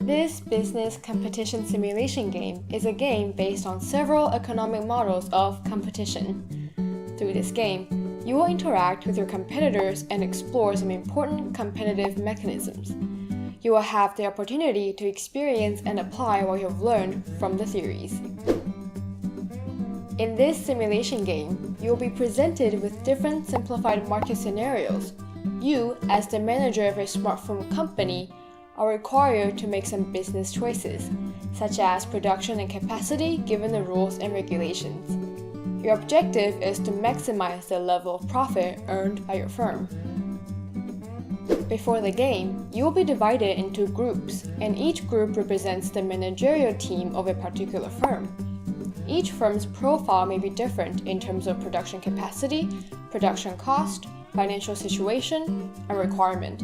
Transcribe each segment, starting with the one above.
This business competition simulation game is a game based on several economic models of competition. Through this game, you will interact with your competitors and explore some important competitive mechanisms. You will have the opportunity to experience and apply what you have learned from the theories. In this simulation game, you will be presented with different simplified market scenarios. You, as the manager of a smartphone company, are required to make some business choices, such as production and capacity given the rules and regulations. Your objective is to maximize the level of profit earned by your firm. Before the game, you will be divided into groups, and each group represents the managerial team of a particular firm. Each firm's profile may be different in terms of production capacity, production cost, financial situation, and requirement.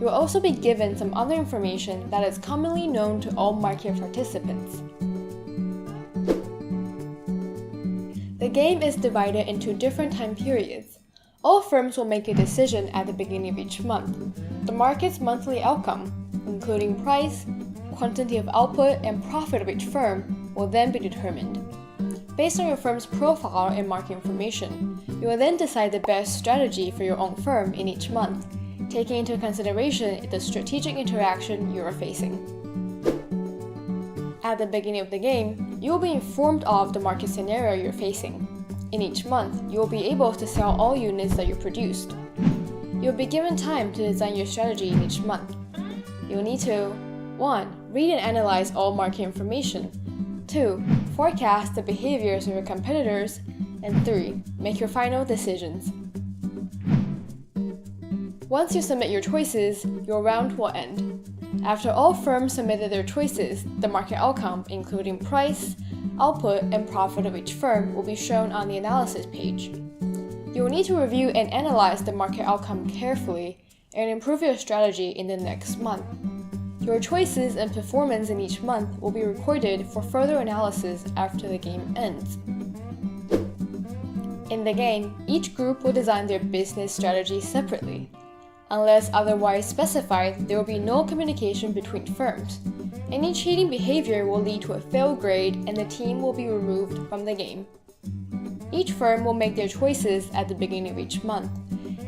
You will also be given some other information that is commonly known to all market participants. The game is divided into different time periods. All firms will make a decision at the beginning of each month. The market's monthly outcome, including price, quantity of output, and profit of each firm, will then be determined. Based on your firm's profile and market information, you will then decide the best strategy for your own firm in each month, taking into consideration the strategic interaction you are facing. At the beginning of the game, you will be informed of the market scenario you're facing. In each month, you will be able to sell all units that you produced. You will be given time to design your strategy in each month. You will need to 1. Read and analyze all market information. 2. Forecast the behaviors of your competitors. And 3. Make your final decisions. Once you submit your choices, your round will end. After all firms submitted their choices, the market outcome, including price, output, and profit of each firm, will be shown on the analysis page. You will need to review and analyze the market outcome carefully and improve your strategy in the next month. Your choices and performance in each month will be recorded for further analysis after the game ends. In the game, each group will design their business strategy separately. Unless otherwise specified, there will be no communication between firms. Any cheating behavior will lead to a fail grade and the team will be removed from the game. Each firm will make their choices at the beginning of each month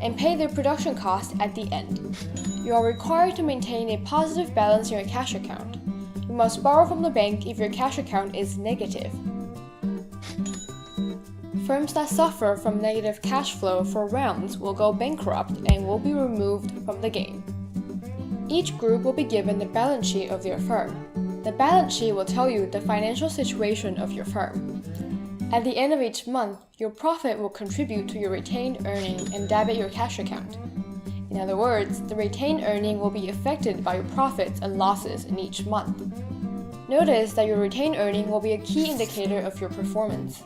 and pay their production costs at the end. You are required to maintain a positive balance in your cash account. You must borrow from the bank if your cash account is negative. Firms that suffer from negative cash flow for rounds will go bankrupt and will be removed from the game. Each group will be given the balance sheet of their firm. The balance sheet will tell you the financial situation of your firm. At the end of each month, your profit will contribute to your retained earning and debit your cash account. In other words, the retained earning will be affected by your profits and losses in each month. Notice that your retained earning will be a key indicator of your performance.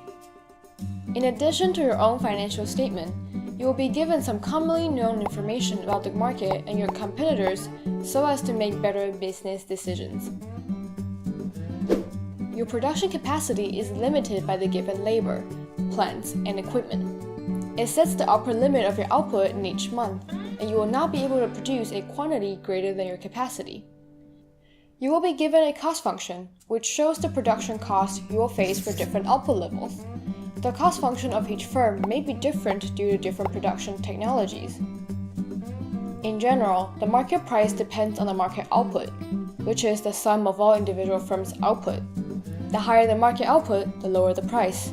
In addition to your own financial statement, you will be given some commonly known information about the market and your competitors so as to make better business decisions. Your production capacity is limited by the given labor, plants, and equipment. It sets the upper limit of your output in each month, and you will not be able to produce a quantity greater than your capacity. You will be given a cost function, which shows the production cost you will face for different output levels. The cost function of each firm may be different due to different production technologies. In general, the market price depends on the market output, which is the sum of all individual firms' output. The higher the market output, the lower the price.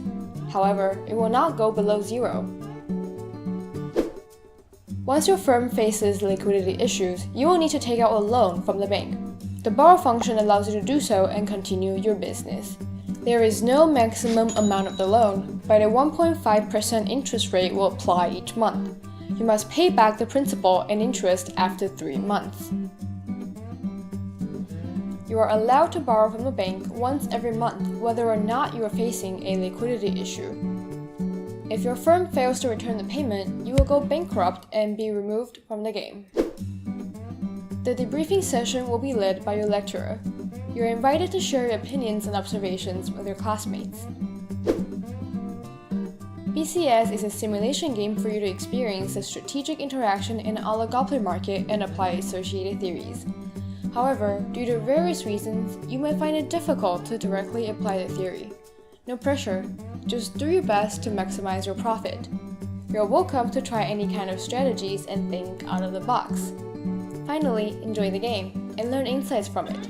However, it will not go below zero. Once your firm faces liquidity issues, you will need to take out a loan from the bank. The borrow function allows you to do so and continue your business. There is no maximum amount of the loan, but a 1.5% interest rate will apply each month. You must pay back the principal and interest after 3 months. You are allowed to borrow from the bank once every month, whether or not you are facing a liquidity issue. If your firm fails to return the payment, you will go bankrupt and be removed from the game. The debriefing session will be led by your lecturer. You are invited to share your opinions and observations with your classmates. BCS is a simulation game for you to experience the strategic interaction in an oligopoly market and apply associated theories. However, due to various reasons, you might find it difficult to directly apply the theory. No pressure, just do your best to maximize your profit. You're welcome to try any kind of strategies and think out of the box. Finally, enjoy the game and learn insights from it.